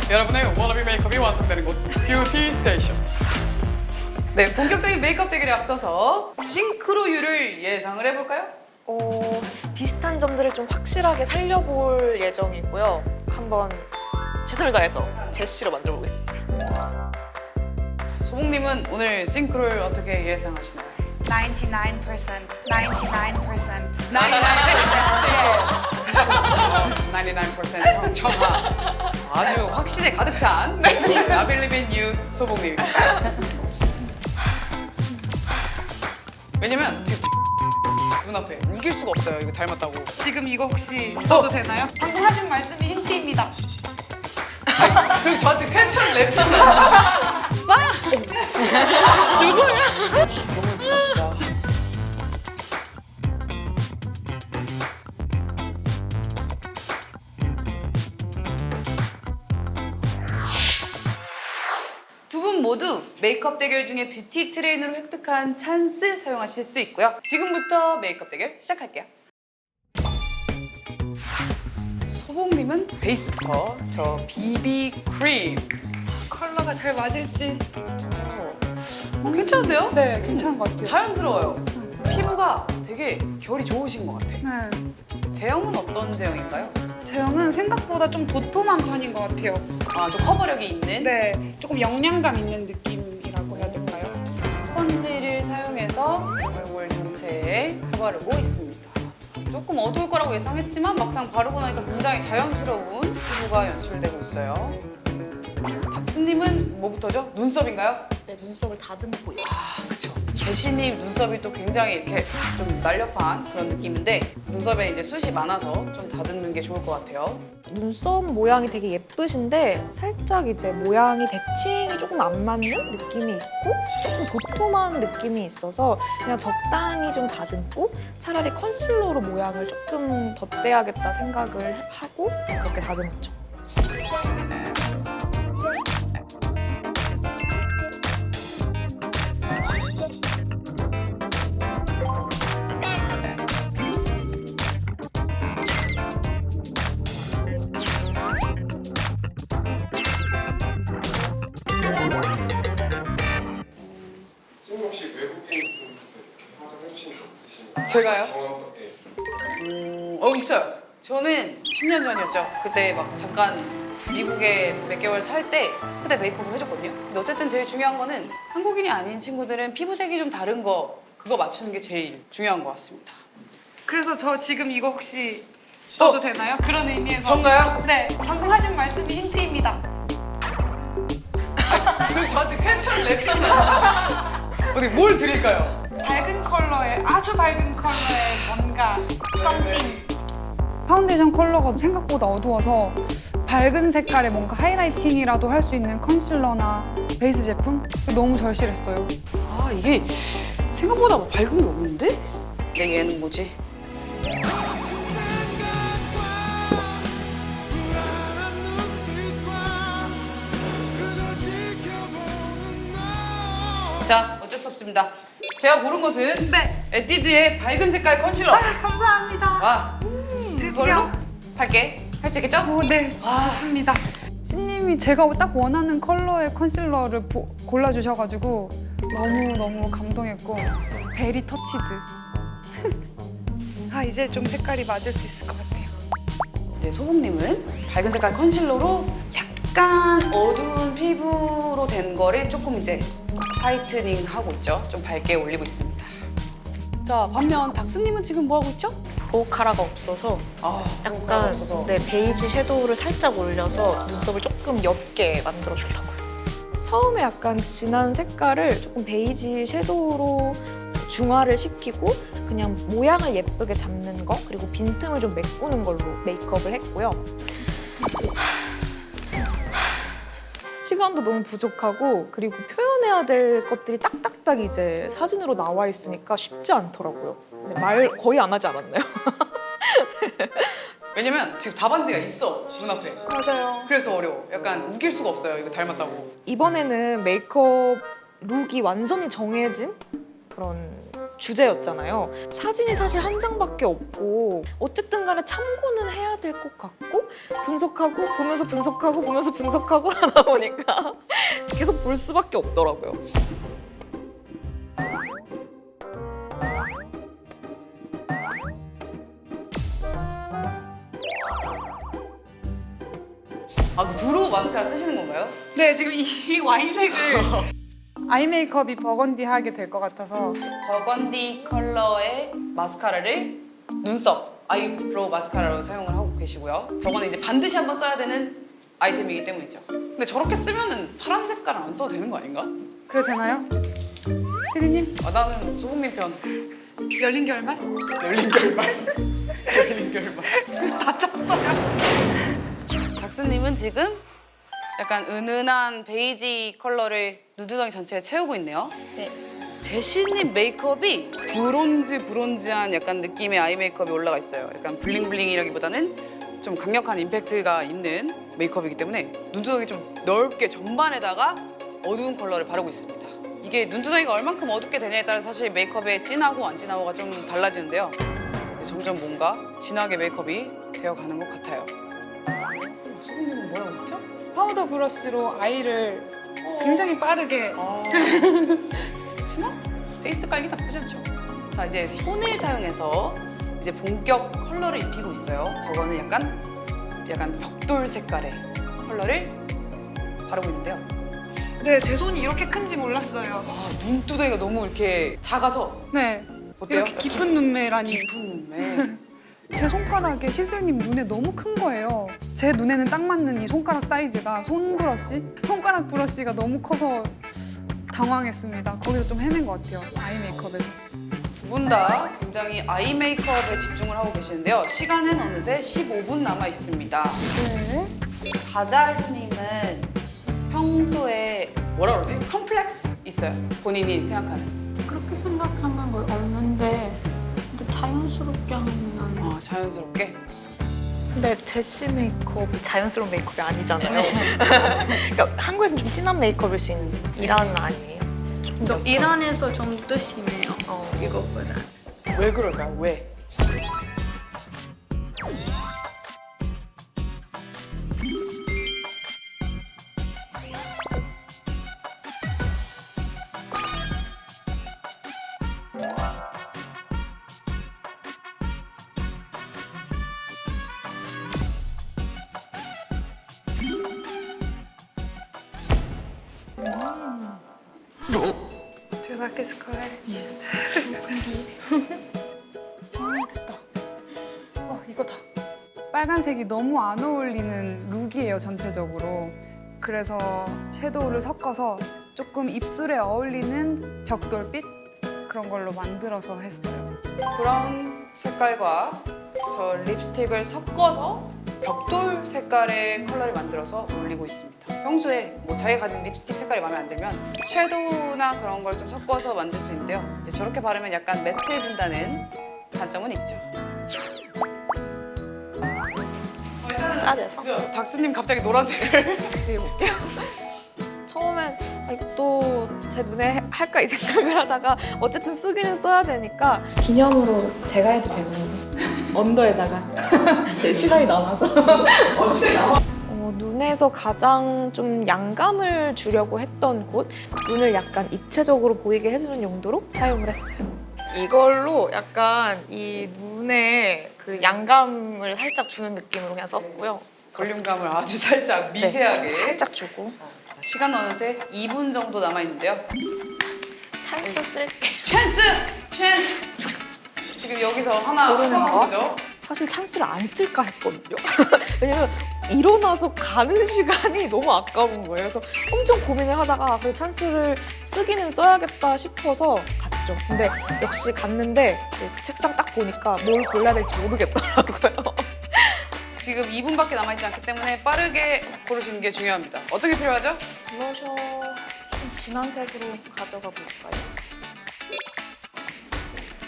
여러분의 워너비 메이크업이 완성되는 곳 뷰티 스테이션. 네, 본격적인 메이크업 대결에 앞서서 싱크로율을 예상을 해볼까요? 비슷한 점들을 좀 확실하게 살려볼 예정이고요. 한번 최선을 다해서 제시로 만들어 보겠습니다. 소봉님은 오늘 싱크로율 어떻게 예상하시나요? 99%. 99% 정답. 아주 확신에 가득 찬 I believe in you 소봉님. 왜냐면 지금 눈앞에 우길 수가 없어요. 이거 닮았다고. 지금 이거 혹시 써도 되나요? 방금 하신 말씀이 힌트입니다. 그리고 저한테 퀘스천 랩. 누구야? 너무 예쁘다 진짜. 두 분 모두 메이크업 대결 중에 뷰티 트레이너로 획득한 찬스 사용하실 수 있고요. 지금부터 메이크업 대결 시작할게요. 소봉님은 베이스부터 저 BB 크림. 컬러가 잘 맞을지. 괜찮은데요? 네, 괜찮은 것 같아요. 자연스러워요. 피부가 되게 결이 좋으신 것 같아. 네, 제형은 어떤 제형인가요? 제형은 생각보다 좀 도톰한 편인 것 같아요. 아, 좀 커버력이 있는 네, 조금 영양감 있는 느낌이라고 해야 될까요? 스펀지를 사용해서 얼굴 전체에 바르고 있습니다. 조금 어두울 거라고 예상했지만 막상 바르고 나니까 굉장히 자연스러운 피부가 연출되고 있어요. 닥스님은 뭐부터죠? 눈썹인가요? 네, 눈썹을 다듬고요. 아, 그쵸. 제시님 눈썹이 또 굉장히 이렇게 좀 날렵한 그런 느낌인데 눈썹에 이제 숱이 많아서 좀 다듬는 게 좋을 것 같아요. 눈썹 모양이 되게 예쁘신데 살짝 이제 모양이 대칭이 조금 안 맞는 느낌이 있고 조금 도톰한 느낌이 있어서 그냥 적당히 좀 다듬고 차라리 컨실러로 모양을 조금 덧대야겠다 생각을 하고 그렇게 다듬었죠. 선생님 혹시 외국인 화장해 주신 적 있으신가요? 제가요? 네. 있어요. 저는 10년 전이었죠. 그때 막 잠깐 미국에 몇 개월 살 때 그때 메이크업을 해줬거든요. 근데 어쨌든 제일 중요한 거는 한국인이 아닌 친구들은 피부색이 좀 다른 거 그거 맞추는 게 제일 중요한 것 같습니다. 그래서 저 지금 이거 혹시 써도 되나요? 그런 의미에서. 전가요? 네, 방금 하신 말씀이 힌트입니다. 그리고 저한테 퀘스천 랩. 어디 뭘 드릴까요? 밝은 컬러에, 아주 밝은 컬러에 뭔가 썸띵. 파운데이션 컬러가 생각보다 어두워서 밝은 색깔에 뭔가 하이라이팅이라도 할 수 있는 컨실러나 베이스 제품? 너무 절실했어요. 아, 이게 생각보다 밝은 게 없는데? 내 얘는 뭐지? 자, 어쩔 수 없습니다. 제가 고른 것은 네. 에뛰드의 밝은 색깔 컨실러. 감사합니다. 와, 드디어. 이걸로 할게. 할 수 있겠죠? 오, 네, 와. 좋습니다. 찌님이 제가 딱 원하는 컬러의 컨실러를 골라주셔가지고 너무 감동했고 베리 터치드. 아, 이제 좀 색깔이 맞을 수 있을 것 같아요. 이제 소봉님은 밝은 색깔 컨실러로 약간 어두운 피부로 된 거를 조금 이제 화이트닝 하고 있죠. 좀 밝게 올리고 있습니다. 자, 반면 닥스님은 지금 뭐 하고 있죠? 보호카라가 없어서 아, 약간 없어서. 네, 베이지 섀도우를 살짝 올려서 눈썹을 조금 옅게 만들어 주려고요. 처음에 약간 진한 색깔을 조금 베이지 섀도우로 중화를 시키고 그냥 모양을 예쁘게 잡는 거 그리고 빈틈을 좀 메꾸는 걸로 메이크업을 했고요. 시간도 너무 부족하고 그리고 표현해야 될 것들이 딱딱딱 이제 사진으로 나와 있으니까 쉽지 않더라고요. 근데 말 거의 안 하지 않았나요? 왜냐면 지금 답안지가 있어, 눈앞에. 맞아요. 그래서 어려워. 약간 우길 수가 없어요, 이거 닮았다고. 이번에는 메이크업 룩이 완전히 정해진 그런 주제였잖아요. 사진이 사실 한 장밖에 없고 어쨌든 간에 참고는 해야 될 것 같고 분석하고 보면서 분석하고 보면서 분석하고 하다 보니까 계속 볼 수밖에 없더라고요. 아, 브로우 마스카라 쓰시는 건가요? 네, 지금 이 와인색을 아이 메이크업이 버건디하게 될 것 같아서 버건디 컬러의 마스카라를 눈썹 아이브로우 마스카라로 사용을 하고 계시고요. 저거는 이제 반드시 한번 써야 되는 아이템이기 때문이죠. 근데 저렇게 쓰면은 파란 색깔 안 써도 되는 거 아닌가? 그래도 되나요? 피디님 나는 소금님 편. 열린 결말? 열린 결말. 열린 결말. 다쳤어요. 닥스님은 지금 약간 은은한 베이지 컬러를 누드덩이 전체에 채우고 있네요. 네. 제시님 메이크업이 브론즈한 약간 느낌의 아이 메이크업이 올라가 있어요. 약간 블링블링이라기보다는 좀 강력한 임팩트가 있는 메이크업이기 때문에 눈두덩이 좀 넓게 전반에다가 어두운 컬러를 바르고 있습니다. 이게 눈두덩이가 얼만큼 어둡게 되냐에 따라 사실 메이크업의 진하고 안 진하고가 좀 달라지는데요. 점점 뭔가 진하게 메이크업이 되어가는 것 같아요. 소금님은 뭐라고 했죠? 파우더 브러쉬로 아이를 굉장히 빠르게 그렇지만 베이스 깔기 나쁘지 않죠. 자, 이제 손을 사용해서 이제 본격 컬러를 입히고 있어요. 저거는 약간 벽돌 색깔의 컬러를 바르고 있는데요. 네, 제 손이 이렇게 큰지 몰랐어요. 아, 눈두덩이가 너무 이렇게 작아서 네, 어때요? 이렇게 깊은 눈매라니. 깊은 눈매. 제 손가락에 시슬님 눈에 너무 큰 거예요. 제 눈에는 딱 맞는 이 손가락 사이즈가 손가락 브러쉬가 너무 커서 당황했습니다. 거기서 좀 헤맨 것 같아요. 아이 메이크업에서. 두 분 다 굉장히 아이 메이크업에 집중을 하고 계시는데요. 시간은 어느새 15분 남아 있습니다. 네. 다잘님은 평소에 뭐라 그러지? 컴플렉스 있어요? 본인이 생각하는. 그렇게 생각하는 건 없는데 근데 자연스럽게 하면 자연스럽게. 근데 제시 메이크업이 자연스러운 메이크업이 아니잖아요. 그러니까 한국에서는 좀 진한 메이크업일 수 있는 이란은 아니에요. 좀 이란에서 좀 더 심해요. 이거보다. 왜 그럴까요? 왜? 제가 깼을까요? Yes. 됐다. 이거다. 빨간색이 너무 안 어울리는 룩이에요, 전체적으로. 그래서 섀도우를 섞어서 조금 입술에 어울리는 벽돌빛? 그런 걸로 만들어서 했어요. 브라운 색깔과 저 립스틱을 섞어서 벽돌 색깔의 컬러를 만들어서 올리고 있습니다. 평소에 뭐 자기가 가진 립스틱 색깔이 마음에 안 들면 섀도우나 그런 걸 좀 섞어서 만들 수 있는데요. 이제 저렇게 바르면 약간 매트해진다는 단점은 있죠. 싸대서. 닥스님 갑자기 노란색을 해볼게요. 처음엔 이것도 제 눈에 할까 이 생각을 하다가 어쨌든 쓰기는 써야 되니까 기념으로 제가 해도 되거든요. 언더에다가 시간이 남아서 눈에서 가장 좀 양감을 주려고 했던 곳, 눈을 약간 입체적으로 보이게 해주는 용도로 사용을 했어요. 이걸로 약간 이 눈에 그 양감을 살짝 주는 느낌으로 그냥 썼고요. 볼륨감을 아주 살짝 미세하게. 네, 살짝 주고. 시간 어느새 2분 정도 남아 있는데요. 찬스 쓸게. 찬스! 지금 여기서 하나 고르는 거? 거죠? 사실 찬스를 안 쓸까 했거든요. 왜냐면 일어나서 가는 시간이 너무 아까운 거예요. 그래서 엄청 고민을 하다가 그래 찬스를 쓰기는 써야겠다 싶어서 갔죠. 근데 역시 갔는데 책상 딱 보니까 뭘 골라야 될지 모르겠더라고요. 지금 2분밖에 남아있지 않기 때문에 빠르게 고르시는 게 중요합니다. 어떤 게 필요하죠? 블러셔 좀 진한 색으로 가져가 볼까요?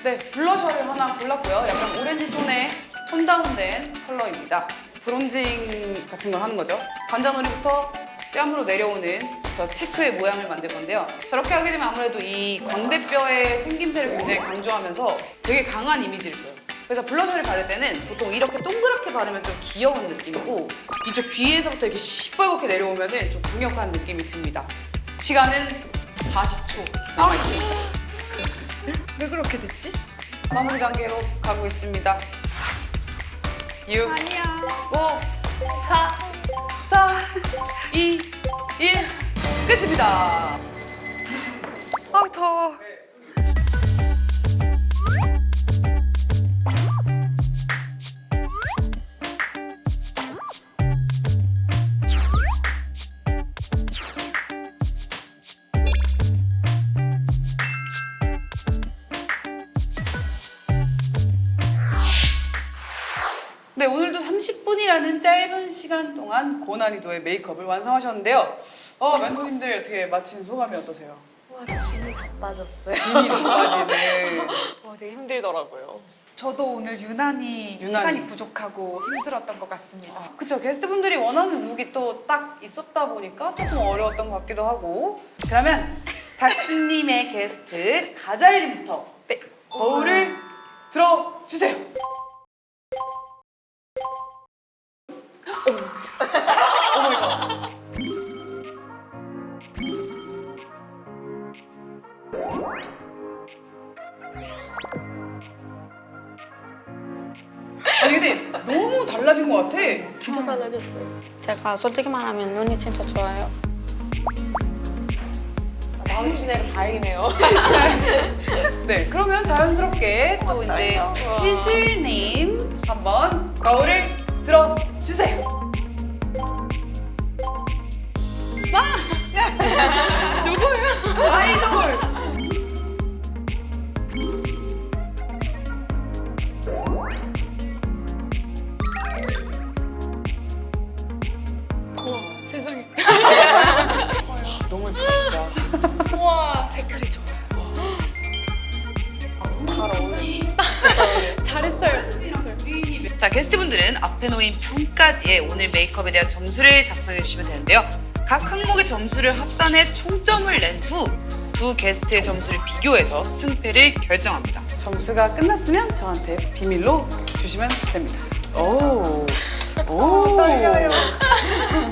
네, 블러셔를 하나 골랐고요. 약간 오렌지 톤의 톤 다운된 컬러입니다. 브론징 같은 걸 하는 거죠. 관자놀이부터 뺨으로 내려오는 저 치크의 모양을 만들 건데요. 저렇게 하게 되면 아무래도 이 광대뼈의 생김새를 굉장히 강조하면서 되게 강한 이미지를 줘요. 그래서 블러셔를 바를 때는 보통 이렇게 동그랗게 바르면 좀 귀여운 느낌이고 이쪽 귀에서부터 이렇게 시뻘겋게 내려오면 좀 강력한 느낌이 듭니다. 시간은 40초 남아있습니다. 왜 그렇게 됐지? 마무리 단계로 가고 있습니다. 6, 아니야. 5, 4, 3, 2, 1 끝입니다. 아 더워. 네, 오늘도 30분이라는 짧은 시간 동안 고난이도의 메이크업을 완성하셨는데요. 멘토님들 어떻게 마친 소감이 어떠세요? 와, 진이 다 빠졌어요. 진이 다 빠지는. 되게 힘들더라고요. 저도 오늘 유난히 시간이 부족하고 힘들었던 것 같습니다. 그쵸, 게스트분들이 원하는 룩이 또 딱 있었다 보니까 조금 어려웠던 것 같기도 하고. 그러면 닥스님의 게스트 가잘님부터 거울을 들어주세요. 어머 이거. 아니 근데 너무 달라진 것 같아. 진짜 달라졌어요. 제가 솔직히 말하면 눈이 진짜 좋아요. 나오시네요. 다행이네요. 네, 그러면 자연스럽게 또 이제 시슬님 한번 거울을 들어주세요. 누구예요? 아이돌. 세상에. 너무 예쁘다 진짜. 우와, 색깔이 좋아요. 잘 어울리시네. 잘했어요. 자, 게스트분들은 앞에 놓인 평가지에 오늘 메이크업에 대한 점수를 작성해 주시면 되는데요. 각 항목의 점수를 합산해 총점을 낸 후 두 게스트의 점수를 비교해서 승패를 결정합니다. 점수가 끝났으면 저한테 비밀로 주시면 됩니다. 오. 떨려요.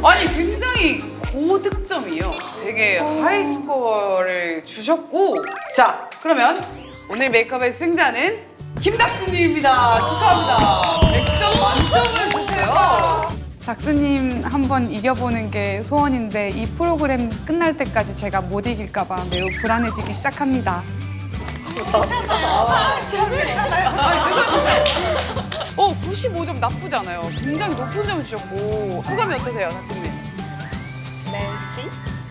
아니, 굉장히 고득점이에요. 되게 하이 스코어를 주셨고. 자, 그러면 오늘 메이크업의 승자는 김닥스님입니다. 축하합니다. 100점 만점을 주셨어요. 닥스님 한번 이겨보는 게 소원인데 이 프로그램 끝날 때까지 제가 못 이길까봐 매우 불안해지기 시작합니다. 아니, 죄송합니다. 95점 나쁘지 않아요. 굉장히 높은 점 주셨고. 소감이 어떠세요, 닥스님? 멜시?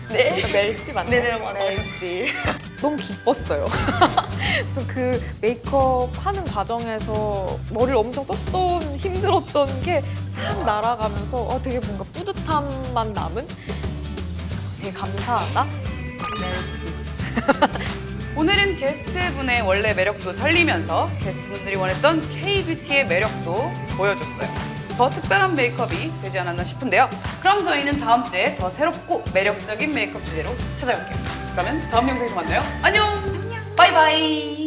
네. 멜시 맞나요? 네네, 맞아요. 멜시. 너무 기뻤어요. 그래서 그 메이크업 하는 과정에서 머리를 엄청 썼던, 힘들었던 게 싹 날아가면서 되게 뭔가 뿌듯함만 남은? 되게 감사하다? 멜시. 오늘은 게스트분의 원래 매력도 살리면서 게스트분들이 원했던 K-뷰티의 매력도 보여줬어요. 더 특별한 메이크업이 되지 않았나 싶은데요. 그럼 저희는 다음 주에 더 새롭고 매력적인 메이크업 주제로 찾아올게요. 그러면 다음 영상에서 만나요. 안녕! 바이바이!